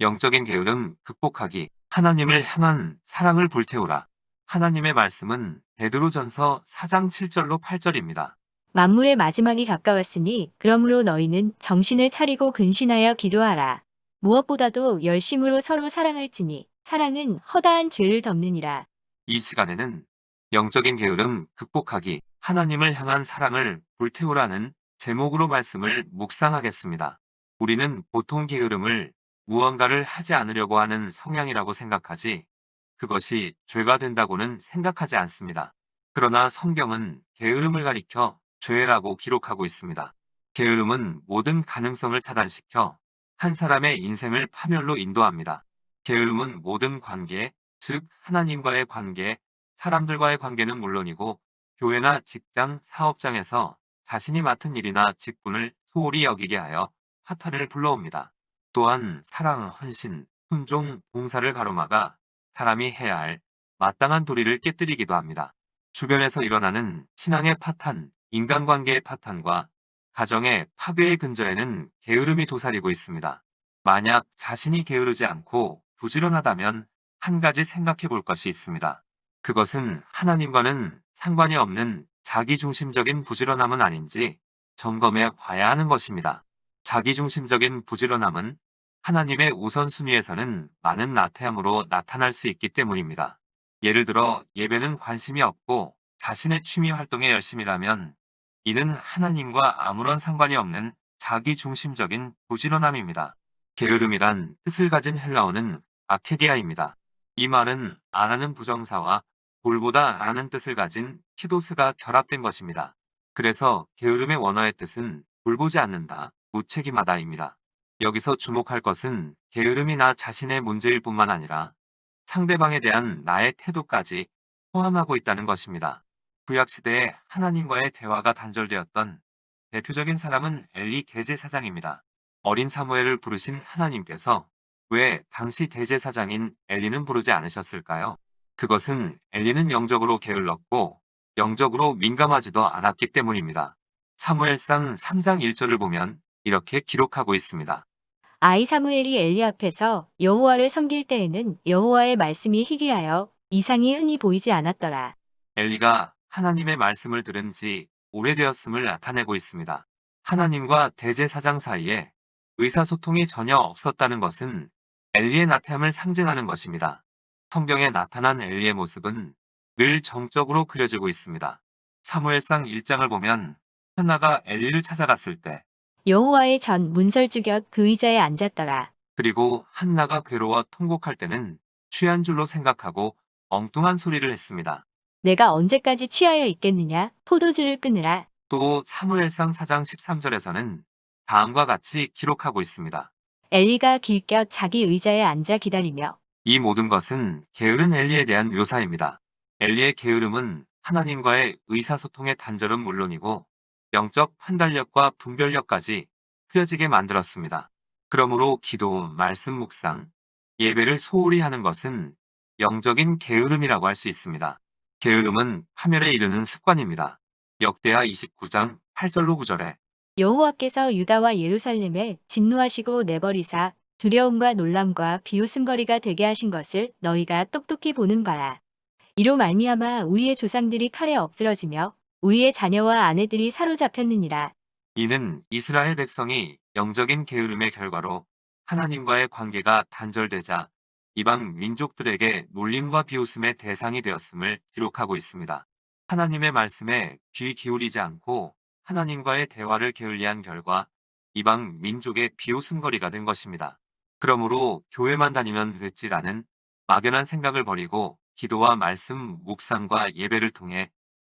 영적인 게으름 극복하기. 하나님을 향한 사랑을 불태우라. 하나님의 말씀은 베드로전서 4장 7절로 8절입니다. 만물의 마지막이 가까웠으니 그러므로 너희는 정신을 차리고 근신하여 기도하라. 무엇보다도 열심으로 서로 사랑할지니 사랑은 허다한 죄를 덮느니라. 이 시간에는 영적인 게으름 극복하기, 하나님을 향한 사랑을 불태우라는 제목으로 말씀을 묵상하겠습니다. 우리는 보통 게으름을 무언가를 하지 않으려고 하는 성향이라고 생각하지, 그것이 죄가 된다고는 생각하지 않습니다. 그러나 성경은 게으름을 가리켜 죄라고 기록하고 있습니다. 게으름은 모든 가능성을 차단시켜 한 사람의 인생을 파멸로 인도합니다. 게으름은 모든 관계, 즉 하나님과의 관계, 사람들과의 관계는 물론이고 교회나 직장, 사업장에서 자신이 맡은 일이나 직분을 소홀히 여기게 하여 화탈을 불러옵니다. 또한 사랑, 헌신, 순종, 봉사를 가로막아 사람이 해야 할 마땅한 도리를 깨뜨리기도 합니다. 주변에서 일어나는 신앙의 파탄, 인간관계의 파탄과 가정의 파괴의 근저에는 게으름이 도사리고 있습니다. 만약 자신이 게으르지 않고 부지런하다면 한 가지 생각해 볼 것이 있습니다. 그것은 하나님과는 상관이 없는 자기중심적인 부지런함은 아닌지 점검해 봐야 하는 것입니다. 자기중심적인 부지런함은 하나님의 우선순위에서는 많은 나태함으로 나타날 수 있기 때문입니다. 예를 들어 예배는 관심이 없고 자신의 취미 활동에 열심이라면 이는 하나님과 아무런 상관이 없는 자기중심적인 부지런함입니다. 게으름이란 뜻을 가진 헬라어는 아케디아입니다. 이 말은 안 하는 부정사와 돌보다 아는 뜻을 가진 키도스가 결합된 것입니다. 그래서 게으름의 원어의 뜻은 돌보지 않는다, 무책임하다입니다. 여기서 주목할 것은 게으름이 나 자신의 문제일 뿐만 아니라 상대방에 대한 나의 태도까지 포함하고 있다는 것입니다. 구약시대에 하나님과의 대화가 단절되었던 대표적인 사람은 엘리 대제사장입니다. 어린 사무엘을 부르신 하나님께서 왜 당시 대제사장인 엘리는 부르지 않으셨을까요? 그것은 엘리는 영적으로 게을렀고 영적으로 민감하지도 않았기 때문입니다. 사무엘상 3장 1절을 보면 이렇게 기록하고 있습니다. 아이 사무엘이 엘리 앞에서 여호와를 섬길 때에는 여호와의 말씀이 희귀하여 이상이 흔히 보이지 않았더라. 엘리가 하나님의 말씀을 들은 지 오래되었음을 나타내고 있습니다. 하나님과 대제사장 사이에 의사소통이 전혀 없었다는 것은 엘리의 나태함을 상징하는 것입니다. 성경에 나타난 엘리의 모습은 늘 정적으로 그려지고 있습니다. 사무엘상 1장을 보면 한나가 엘리를 찾아갔을 때, 여호와의 전 문설주 곁 그 의자에 앉았더라. 그리고 한나가 괴로워 통곡할 때는 취한 줄로 생각하고 엉뚱한 소리를 했습니다. 내가 언제까지 취하여 있겠느냐? 포도주를 끊으라. 또 사무엘상 4장 13절에서는 다음과 같이 기록하고 있습니다. 엘리가 길곁 자기 의자에 앉아 기다리며 이 모든 것은 게으른 엘리에 대한 묘사입니다. 엘리의 게으름은 하나님과의 의사소통의 단절은 물론이고 영적 판단력과 분별력까지 흐려지게 만들었습니다. 그러므로 기도, 말씀 묵상, 예배를 소홀히 하는 것은 영적인 게으름이라고 할 수 있습니다. 게으름은 파멸에 이르는 습관입니다. 역대하 29장 8절로 9절에 여호와께서 유다와 예루살렘에 진노하시고 내버리사 두려움과 놀람과 비웃음거리가 되게 하신 것을 너희가 똑똑히 보는 바라. 이로 말미암아 우리의 조상들이 칼에 엎드러지며 우리의 자녀와 아내들이 사로잡혔느니라. 이는 이스라엘 백성이 영적인 게으름의 결과로 하나님과의 관계가 단절되자 이방 민족들에게 놀림과 비웃음의 대상이 되었음을 기록하고 있습니다. 하나님의 말씀에 귀 기울이지 않고 하나님과의 대화를 게을리한 결과 이방 민족의 비웃음거리가 된 것입니다. 그러므로 교회만 다니면 됐지라는 막연한 생각을 버리고 기도와 말씀, 묵상과 예배를 통해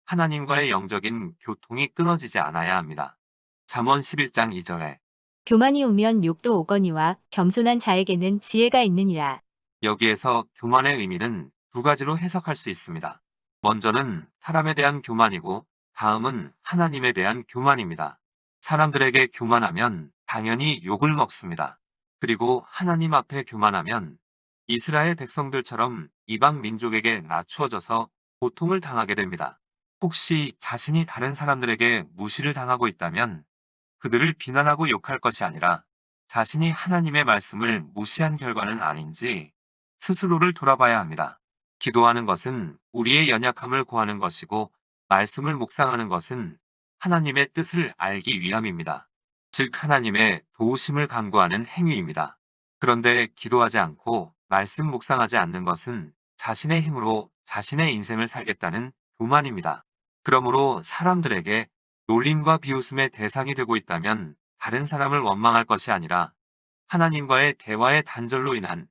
하나님과의 영적인 교통이 끊어지지 않아야 합니다. 잠언 11장 2절에 교만이 오면 욕도 오거니와 겸손한 자에게는 지혜가 있느니라. 여기에서 교만의 의미는 두 가지로 해석할 수 있습니다. 먼저는 사람에 대한 교만이고 다음은 하나님에 대한 교만입니다. 사람들에게 교만하면 당연히 욕을 먹습니다. 그리고 하나님 앞에 교만하면 이스라엘 백성들처럼 이방 민족에게 낮추어져서 고통을 당하게 됩니다. 혹시 자신이 다른 사람들에게 무시를 당하고 있다면 그들을 비난하고 욕할 것이 아니라 자신이 하나님의 말씀을 무시한 결과는 아닌지 스스로를 돌아봐야 합니다. 기도하는 것은 우리의 연약함을 구하는 것이고, 말씀을 묵상하는 것은 하나님의 뜻을 알기 위함입니다. 즉 하나님의 도우심을 간구하는 행위입니다. 그런데 기도하지 않고 말씀 묵상하지 않는 것은 자신의 힘으로 자신의 인생을 살겠다는 교만입니다. 그러므로 사람들에게 놀림과 비웃음의 대상이 되고 있다면 다른 사람을 원망할 것이 아니라 하나님과의 대화의 단절로 인한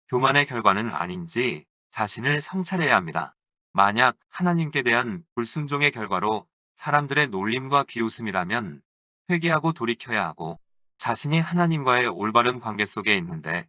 교만의 결과는 아닌지 자신을 성찰해야 합니다. 만약 하나님께 대한 불순종의 결과로 사람들의 놀림과 비웃음이라면 회개하고 돌이켜야 하고, 자신이 하나님과의 올바른 관계 속에 있는데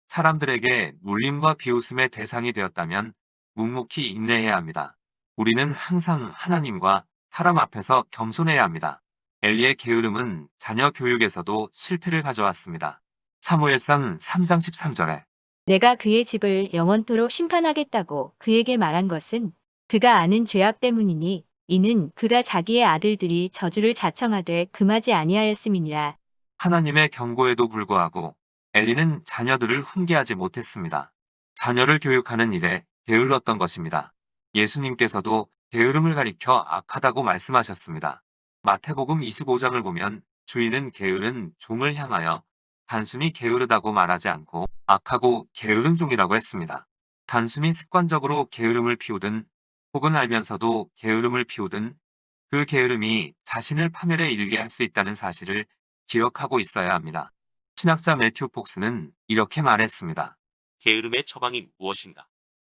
사람들에게 놀림과 비웃음의 대상이 되었다면 묵묵히 인내해야 합니다. 우리는 항상 하나님과 사람 앞에서 겸손해야 합니다. 엘리의 게으름은 자녀 교육에서도 실패를 가져왔습니다. 사무엘상 3장 13절에 내가 그의 집을 영원토록 심판하겠다고 그에게 말한 것은 그가 아는 죄악 때문이니 이는 그가 자기의 아들들이 저주를 자청하되 금하지 아니하였음이니라. 하나님의 경고에도 불구하고 엘리는 자녀들을 훈계하지 못했습니다. 자녀를 교육하는 일에 게을렀던 것입니다. 예수님께서도 게으름을 가리켜 악하다고 말씀하셨습니다. 마태복음 25장을 보면 주인은 게으른 종을 향하여 단순히 게으르다고 말하지 않고 악하고 게으른 종이라고 했습니다. 단순히 습관적으로 게으름을 피우든 혹은 알면서도 게으름을 피우든 그 게으름이 자신을 파멸에 이르게 할 수 있다는 사실을 기억하고 있어야 합니다. 신학자 매튜 폭스는 이렇게 말했습니다. 게으름의 처방이 무엇인가?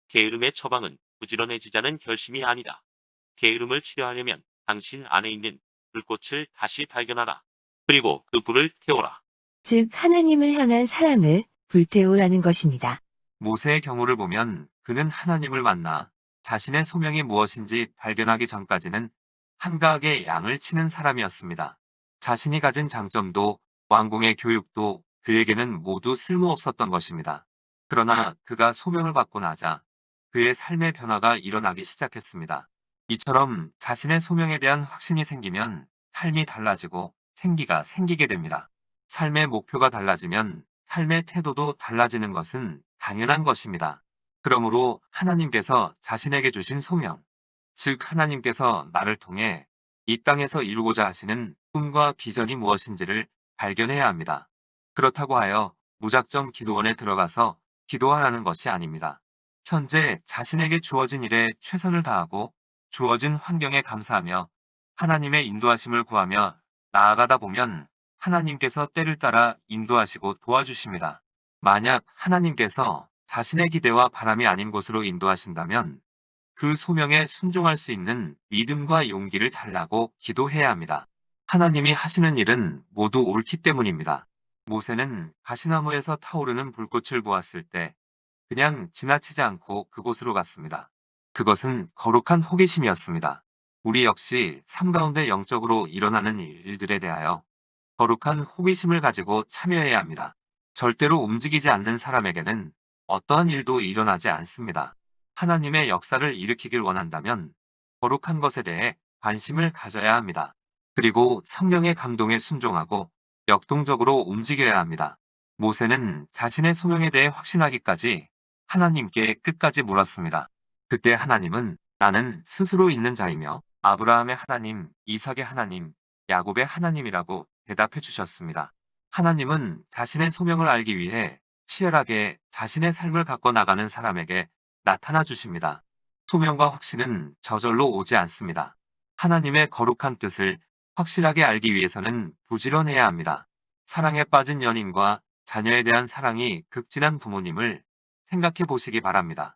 게으름의 처방은 부지런해지자는 결심이 아니다. 게으름을 치료하려면 당신 안에 있는 불꽃을 다시 발견하라. 그리고 그 불을 태워라. 즉 하나님을 향한 사랑을 불태우라는 것입니다. 모세의 경우를 보면 그는 하나님을 만나 자신의 소명이 무엇인지 발견하기 전까지는 한가하게 양을 치는 사람이었습니다. 자신이 가진 장점도 왕궁의 교육도 그에게는 모두 쓸모없었던 것입니다. 그러나 그가 소명을 받고 나자 그의 삶의 변화가 일어나기 시작했습니다. 이처럼 자신의 소명에 대한 확신이 생기면 삶이 달라지고 생기가 생기게 됩니다. 삶의 목표가 달라지면 삶의 태도도 달라지는 것은 당연한 것입니다. 그러므로 하나님께서 자신에게 주신 소명, 즉 하나님께서 나를 통해 이 땅에서 이루고자 하시는 꿈과 비전이 무엇인지를 발견해야 합니다. 그렇다고 하여 무작정 기도원에 들어가서 기도하라는 것이 아닙니다. 현재 자신에게 주어진 일에 최선을 다하고 주어진 환경에 감사하며 하나님의 인도하심을 구하며 나아가다 보면 하나님께서 때를 따라 인도하시고 도와주십니다. 만약 하나님께서 자신의 기대와 바람이 아닌 곳으로 인도하신다면 그 소명에 순종할 수 있는 믿음과 용기를 달라고 기도해야 합니다. 하나님이 하시는 일은 모두 옳기 때문입니다. 모세는 가시나무에서 타오르는 불꽃을 보았을 때 그냥 지나치지 않고 그곳으로 갔습니다. 그것은 거룩한 호기심이었습니다. 우리 역시 삶 가운데 영적으로 일어나는 일들에 대하여 거룩한 호기심을 가지고 참여해야 합니다. 절대로 움직이지 않는 사람에게는 어떠한 일도 일어나지 않습니다. 하나님의 역사를 일으키길 원한다면 거룩한 것에 대해 관심을 가져야 합니다. 그리고 성령의 감동에 순종하고 역동적으로 움직여야 합니다. 모세는 자신의 소명에 대해 확신하기까지 하나님께 끝까지 물었습니다. 그때 하나님은 나는 스스로 있는 자이며 아브라함의 하나님, 이삭의 하나님, 야곱의 하나님이라고 대답해 주셨습니다. 하나님은 자신의 소명을 알기 위해 치열하게 자신의 삶을 갖고 나가는 사람에게 나타나 주십니다. 소명과 확신은 저절로 오지 않습니다. 하나님의 거룩한 뜻을 확실하게 알기 위해서는 부지런해야 합니다. 사랑에 빠진 연인과 자녀에 대한 사랑이 극진한 부모님을 생각해 보시기 바랍니다.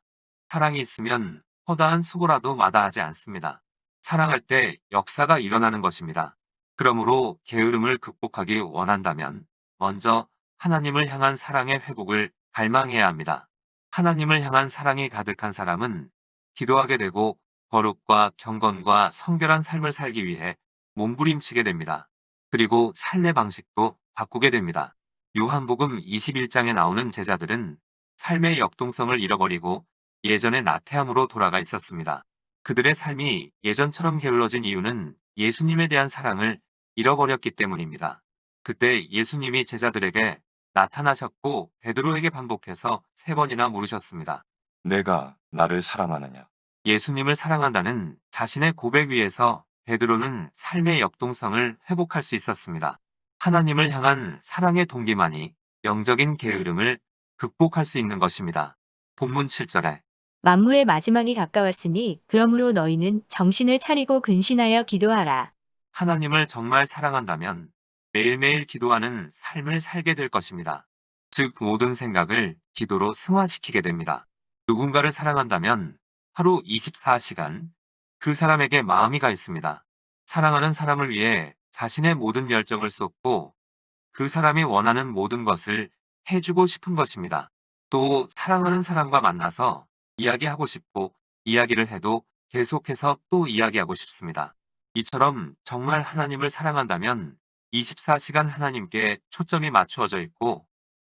사랑이 있으면 허다한 수고라도 마다하지 않습니다. 사랑할 때 역사가 일어나는 것입니다. 그러므로 게으름을 극복하기 원한다면 먼저 하나님을 향한 사랑의 회복을 갈망해야 합니다. 하나님을 향한 사랑이 가득한 사람은 기도하게 되고 거룩과 경건과 성결한 삶을 살기 위해 몸부림치게 됩니다. 그리고 삶의 방식도 바꾸게 됩니다. 요한복음 21장에 나오는 제자들은 삶의 역동성을 잃어버리고 예전의 나태함으로 돌아가 있었습니다. 그들의 삶이 예전처럼 게을러진 이유는 예수님에 대한 사랑을 잃어버렸기 때문입니다. 그때 예수님이 제자들에게 나타나셨고 베드로에게 반복해서 3번이나 물으셨습니다. 내가 나를 사랑하느냐? 예수님을 사랑한다는 자신의 고백 위에서 베드로는 삶의 역동성을 회복할 수 있었습니다. 하나님을 향한 사랑의 동기만이 영적인 게으름을 극복할 수 있는 것입니다. 본문 7절에 만물의 마지막이 가까웠으니 그러므로 너희는 정신을 차리고 근신하여 기도하라. 하나님을 정말 사랑한다면 매일매일 기도하는 삶을 살게 될 것입니다. 즉 모든 생각을 기도로 승화시키게 됩니다. 누군가를 사랑한다면 하루 24시간 그 사람에게 마음이 가 있습니다. 사랑하는 사람을 위해 자신의 모든 열정을 쏟고 그 사람이 원하는 모든 것을 해주고 싶은 것입니다. 또 사랑하는 사람과 만나서 이야기하고 싶고 이야기를 해도 계속해서 또 이야기하고 싶습니다. 이처럼 정말 하나님을 사랑한다면 24시간 하나님께 초점이 맞추어져 있고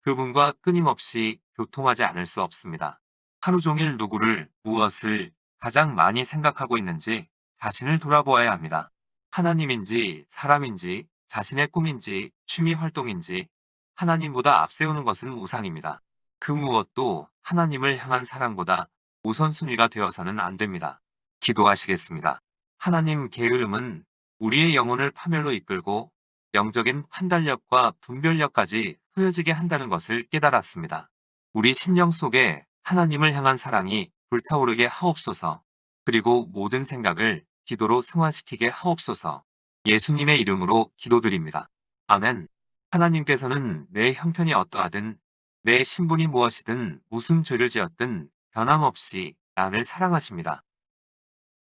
그분과 끊임없이 교통하지 않을 수 없습니다. 하루 종일 누구를, 무엇을 가장 많이 생각하고 있는지 자신을 돌아보아야 합니다. 하나님인지 사람인지 자신의 꿈인지 취미 활동인지 하나님보다 앞세우는 것은 우상입니다. 그 무엇도 하나님을 향한 사랑보다 우선순위가 되어서는 안 됩니다. 기도하시겠습니다. 하나님 게으름은 우리의 영혼을 파멸로 이끌고 영적인 판단력과 분별력까지 흐려지게 한다는 것을 깨달았습니다. 우리 심령 속에 하나님을 향한 사랑이 불타오르게 하옵소서. 그리고 모든 생각을 기도로 승화시키게 하옵소서. 예수님의 이름으로 기도드립니다. 아멘. 하나님께서는 내 형편이 어떠하든 내 신분이 무엇이든 무슨 죄를 지었든 변함없이 나를 사랑하십니다.